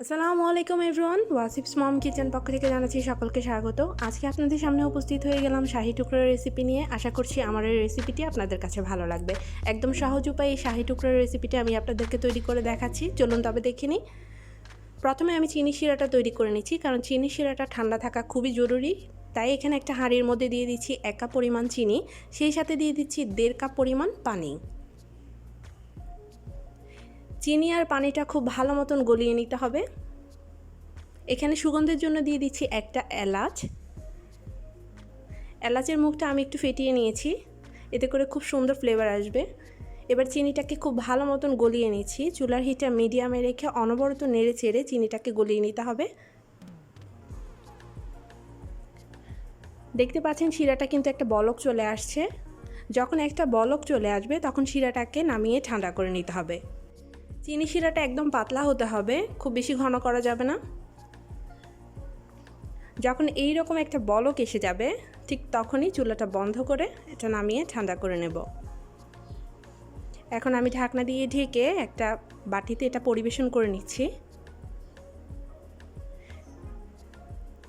আসসালামু আলাইকুম এভরিওয়ান, ওয়াসিফস মম কিচেন পক্ষ থেকে জানাচ্ছি সকলকে স্বাগত। আজকে আপনাদের সামনে উপস্থিত হয়ে গেলাম শাহি টুকরার রেসিপি নিয়ে। আশা করছি আমার এই রেসিপিটি আপনাদের কাছে ভালো লাগবে। একদম সহজ উপায়ে এই শাহি টুকরার রেসিপিটি আমি আপনাদেরকে তৈরি করে দেখাচ্ছি। চলুন তবে দেখে নিই। প্রথমে আমি চিনি শিরাটা তৈরি করে নিচ্ছি, কারণ চিনি শিরাটা ঠান্ডা থাকা খুবই জরুরি। তাই এখানে একটা হাঁড়ির মধ্যে দিয়ে দিচ্ছি 1 কাপ পরিমাণ চিনি, সেই সাথে দিয়ে দিচ্ছি 1.5 কাপ পরিমাণ পানি। চিনি আর পানিটা খুব ভালো মতন গলিয়ে নিতে হবে। এখানে সুগন্ধের জন্য দিয়ে দিচ্ছি একটা এলাচ। এলাচের মুখটা আমি একটু ফেটিয়ে নিয়েছি, এতে করে খুব সুন্দর ফ্লেভার আসবে। এবার চিনিটাকে খুব ভালো মতন গলিয়ে নিচ্ছি। চুলার হিটটা মিডিয়ামে রেখে অনবরত নেড়ে চেড়ে চিনিটাকে গলিয়ে নিতে হবে। দেখতে পাচ্ছেন শিরাটা কিন্তু একটা বলক চলে আসছে। যখন একটা বলক চলে আসবে তখন শিরাটাকে নামিয়ে ঠান্ডা করে নিতে হবে। চিনি শিরাটা একদম পাতলা হতে হবে, খুব বেশি ঘন করা যাবে না। যখন এই রকম একটা বলক এসে যাবে ঠিক তখনই চুলাটা বন্ধ করে এটা নামিয়ে ঠান্ডা করে নেব। এখন আমি ঢাকনা দিয়ে ঢেকে একটা বাটিতে এটা পরিবেশন করে নিচ্ছি।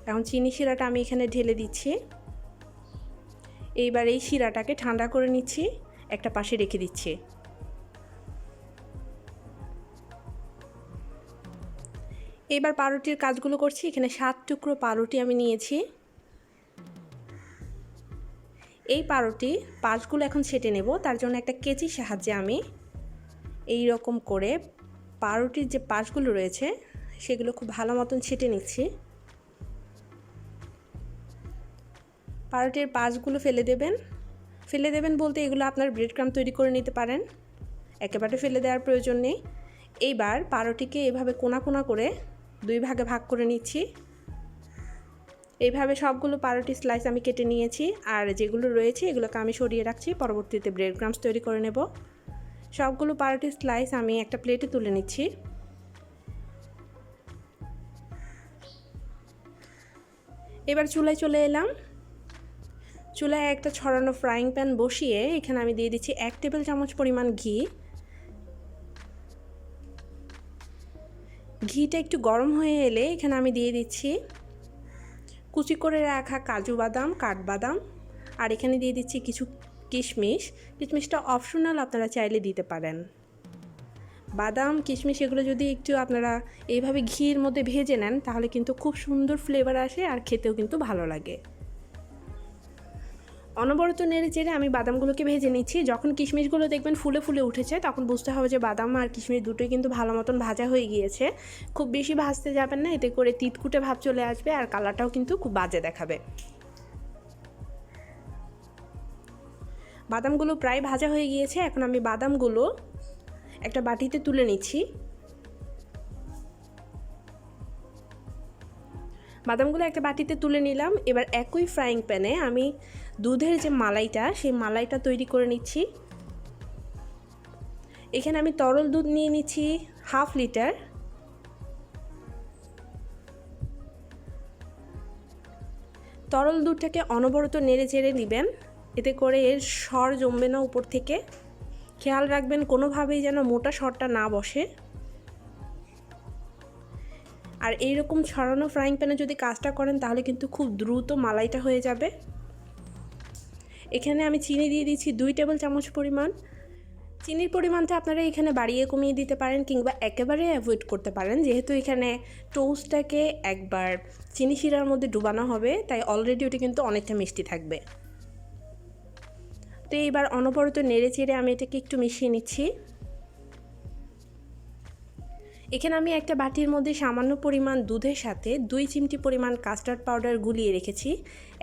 এখন চিনি শিরাটা আমি এখানে ঢেলে দিচ্ছি। এইবার এই শিরাটাকে ঠান্ডা করে নিচ্ছি, একটা পাশে রেখে দিচ্ছি। এবার পাউরুটির কাজগুলো করছি। এখানে 7 টুকরো পাউরুটি আমি নিয়েছি। এই পাউরুটি পাশগুলো এখন ছেটে নেব। তার জন্য একটা কেচির সাহায্যে আমি এই রকম করে পাউরুটির যে পাশগুলো রয়েছে সেগুলো খুব ভালো মতন ছেটে নিচ্ছি। পাউরুটির পাশগুলো ফেলে দেবেন বলতে এগুলো আপনার ব্রেড ক্রাম্ব তৈরি করে নিতে পারেন, একেবারে ফেলে দেওয়ার প্রয়োজন নেই। এইবার পাউরুটিকে এভাবে কোনা কোনা করে 2 ভাগে ভাগ করে নিচ্ছি। এইভাবে সবগুলো পাউরুটি স্লাইস আমি কেটে নিয়েছি, আর যেগুলো রয়েছে এগুলোকে আমি সরিয়ে রাখছি, পরবর্তীতে ব্রেড ক্রাম্বস তৈরি করে নেব। সবগুলো পাউরুটি স্লাইস আমি একটা প্লেটে তুলে নিচ্ছি। এবার চুলায় চলে এলাম। চুলায় একটা ছড়ানো ফ্রাইং প্যান বসিয়ে এখানে আমি দিয়ে দিচ্ছি 1 টেবিল চামচ পরিমাণ ঘি। ঘিটা একটু গরম হয়ে এলে এখানে আমি দিয়ে দিচ্ছি কুচি করে রাখা কাজু বাদাম, কাঠবাদাম, আর এখানে দিয়ে দিচ্ছি কিছু কিশমিশ। কিশমিশটা অপশনাল, আপনারা চাইলে দিতে পারেন। বাদাম, কিশমিশ এগুলো যদি একটু আপনারা এইভাবে ঘির মধ্যে ভেজে নেন তাহলে কিন্তু খুব সুন্দর ফ্লেভার আসে আর খেতেও কিন্তু ভালো লাগে। অনবরত নেড়ে চেড়ে আমি বাদামগুলোকে ভেজে নিচ্ছি। যখন কিশমিশগুলো দেখবেন ফুলে ফুলে উঠেছে তখন বুঝতে হবে যে বাদাম আর কিশমিশ দুটোই কিন্তু ভালো মতন ভাজা হয়ে গিয়েছে। খুব বেশি ভাজতে যাবেন না, এতে করে তিতকুটে ভাব চলে আসবে আর কালারটাও কিন্তু খুব বাজে দেখাবে। বাদামগুলো প্রায় ভাজা হয়ে গিয়েছে। এখন আমি বাদামগুলো একটা বাটিতে তুলে নিচ্ছি। বাদামগুলো একটা বাটিতে তুলে নিলাম। এবার একই ফ্রাইং প্যানে আমি দুধের যে মালাইটা, সেই মালাইটা তৈরি করে নিচ্ছি। এখানে আমি তরল দুধ নিয়ে নিচ্ছি 1/2 লিটার। তরল দুধটাকে অনবরত নেড়ে চেড়ে নেবেন, এতে করে এর সর জমবে না উপর থেকে। খেয়াল রাখবেন কোনোভাবেই যেন মোটা সরটা না বসে। আর এইরকম ছড়ানো ফ্রাইং প্যানে যদি কাজটা করেন তাহলে কিন্তু খুব দ্রুত মালাইটা হয়ে যাবে। এখানে আমি চিনি দিয়ে দিচ্ছি 2 টেবিল চামচ পরিমাণ। চিনির পরিমাণটা আপনারা এখানে বাড়িয়ে কমিয়ে দিতে পারেন কিংবা একেবারে অ্যাভয়েড করতে পারেন। যেহেতু এখানে টোস্টটাকে একবার চিনি শিরার মধ্যে ডুবানো হবে, তাই অলরেডি ওটা কিন্তু অনেকটা মিষ্টি থাকবে। তো এইবার অনবরত নেড়ে চেড়ে আমি এটাকে একটু মিশিয়ে নিচ্ছি। এখানে আমি একটা বাটির মধ্যে সামান্য পরিমাণ দুধের সাথে 2 চিমটি পরিমাণ কাস্টার্ড পাউডার গুলিয়ে রেখেছি।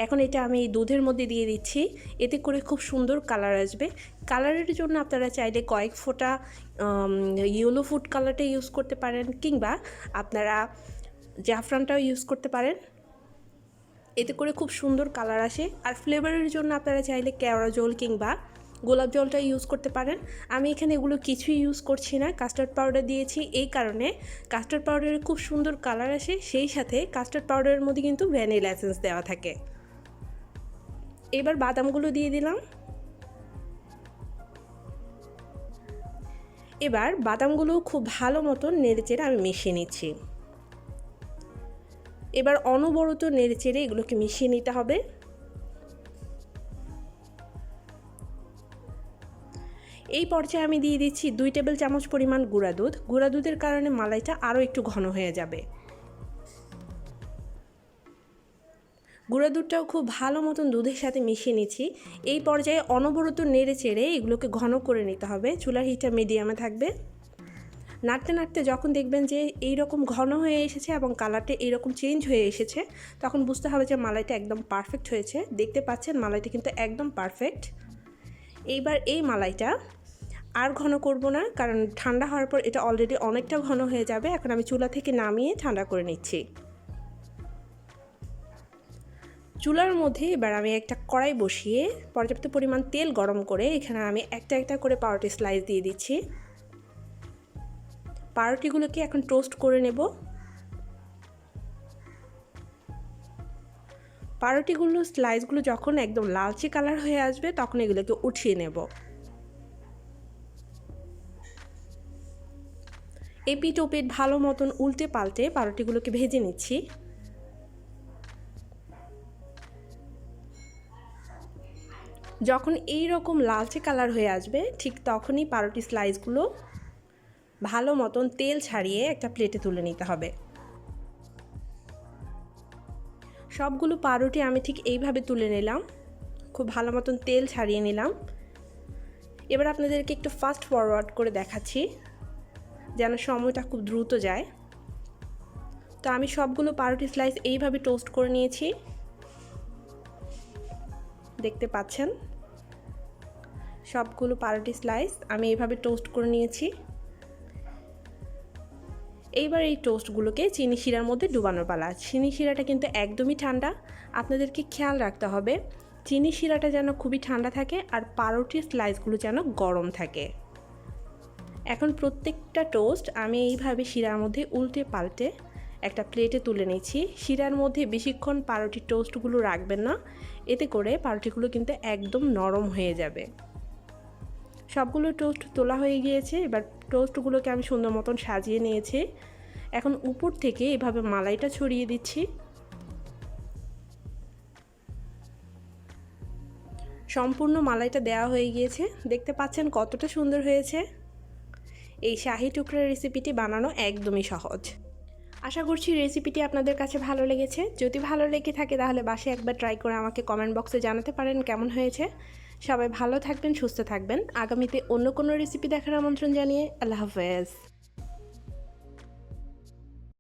এখন এটা আমি এই দুধের মধ্যে দিয়ে দিচ্ছি, এতে করে খুব সুন্দর কালার আসবে। কালারের জন্য আপনারা চাইলে কয়েক ফোঁটা ইয়েলো ফুড কালারটা ইউজ করতে পারেন কিংবা আপনারা জাফরানটাও ইউজ করতে পারেন, এতে করে খুব সুন্দর কালার আসে। আর ফ্লেভারের জন্য আপনারা চাইলে কেওড়া জল কিংবা গোলাপ জলটা ইউজ করতে পারেন। আমি এখানে এগুলো কিছুই ইউজ করছি না, কাস্টার্ড পাউডার দিয়েছি এই কারণে কাস্টার্ড পাউডারের খুব সুন্দর কালার আসে, সেই সাথে কাস্টার্ড পাউডারের মধ্যে কিন্তু ভ্যানিলা এসেন্স দেওয়া থাকে। এবার বাদামগুলো দিয়ে দিলাম। এবার বাদামগুলো খুব ভালো মতন নেড়েচেড়ে আমি মিশিয়ে নিচ্ছি। এবার অনবরত নেড়েচেড়ে এগুলোকে মিশিয়ে নিতে হবে। এই পর্যায়ে আমি দিয়ে দিচ্ছি 2 টেবিল চামচ পরিমাণ গুঁড়া দুধ। গুঁড়া দুধের কারণে মালাইটা আরও একটু ঘন হয়ে যাবে। গুঁড়া দুধটাও খুব ভালো মতন দুধের সাথে মিশিয়ে নিচ্ছি। এই পর্যায়ে অনবরত নেড়ে চেড়ে এগুলোকে ঘন করে নিতে হবে। চুলার হিটটা মিডিয়ামে থাকবে। নাড়তে নাড়তে যখন দেখবেন যে এই রকম ঘন হয়ে এসেছে এবং কালারটা এইরকম চেঞ্জ হয়ে এসেছে, তখন বুঝতে হবে যে মালাইটা একদম পারফেক্ট হয়েছে। দেখতে পাচ্ছেন মালাইটা কিন্তু একদম পারফেক্ট। এইবার এই মালাইটা আর ঘন করব না, কারণ ঠান্ডা হওয়ার পর এটা অলরেডি অনেকটা ঘন হয়ে যাবে। এখন আমি চুলা থেকে নামিয়ে ঠান্ডা করে নিচ্ছি। চুলার মধ্যে এবার আমি একটা কড়াই বসিয়ে পর্যাপ্ত পরিমাণ তেল গরম করে এখানে আমি একটা একটা করে পাউরুটি স্লাইস দিয়ে দিচ্ছি। পাউরুটিগুলোকে এখন টোস্ট করে নেব। পাউরুটিগুলো স্লাইসগুলো যখন একদম লালচে কালার হয়ে আসবে তখন এগুলোকে উঠিয়ে নেব। এপিট ওপিট ভালো মতন উল্টে পাল্টে পাউরুটিগুলোকে ভেজে নিচ্ছি। যখন এই রকম লালচে কালার হয়ে আসবে ঠিক তখনই পাউরুটি স্লাইসগুলো ভালো মতন তেল ছাড়িয়ে একটা প্লেটে তুলে নিতে হবে। সবগুলো পাউরুটি আমি ঠিক এইভাবে তুলে নিলাম, খুব ভালো মতন তেল ছাড়িয়ে নিলাম। এবার আপনাদেরকে একটু ফাস্ট ফরওয়ার্ড করে দেখাচ্ছি যেন সময়টা খুব দ্রুত যায়। তো আমি সবগুলো পাউরুটি স্লাইস এইভাবে টোস্ট করে নিয়েছি, দেখতে পাচ্ছেন। সবগুলো পাউরুটি স্লাইস আমি এইভাবে টোস্ট করে নিয়েছি। এইবার এই টোস্টগুলোকে চিনি শিরার মধ্যে ডুবানোর পালা। চিনি শিরাটা কিন্তু একদমই ঠান্ডা, আপনাদেরকে খেয়াল রাখতে হবে চিনি শিরাটা যেন খুবই ঠান্ডা থাকে আর পাউরুটি স্লাইসগুলো যেন গরম থাকে। এখন প্রত্যেকটা টোস্ট আমি এইভাবে শিরার মধ্যে উল্টে পাল্টে একটা প্লেটে তুলে নিচ্ছি। শিরার মধ্যে বেশিক্ষণ পাউরুটি টোস্টগুলো রাখবেন না, এতে করে পাউরুটিগুলো কিন্তু একদম নরম হয়ে যাবে। সবগুলো টোস্ট তোলা হয়ে গিয়েছে। এবার টোস্টগুলোকে আমি সুন্দর মতন সাজিয়ে নিয়েছি। এখন উপর থেকে এভাবে মালাইটা ছড়িয়ে দিচ্ছি। সম্পূর্ণ মালাইটা দেওয়া হয়ে গিয়েছে, দেখতে পাচ্ছেন কতটা সুন্দর হয়েছে। এই শাহি টুকরা রেসিপিটি বানানো একদমই সহজ। আশা করছি রেসিপিটি আপনাদের কাছে ভালো লেগেছে। যদি ভালো লেগে থাকে তাহলে বাসায় একবার ট্রাই করে আমাকে কমেন্ট বক্সে জানাতে পারেন কেমন হয়েছে। সবাই ভালো থাকবেন, সুস্থ থাকবেন। আগামীতে অন্য কোনো রেসিপি দেখার আমন্ত্রণ জানিয়ে আল্লাহ হাফেজ।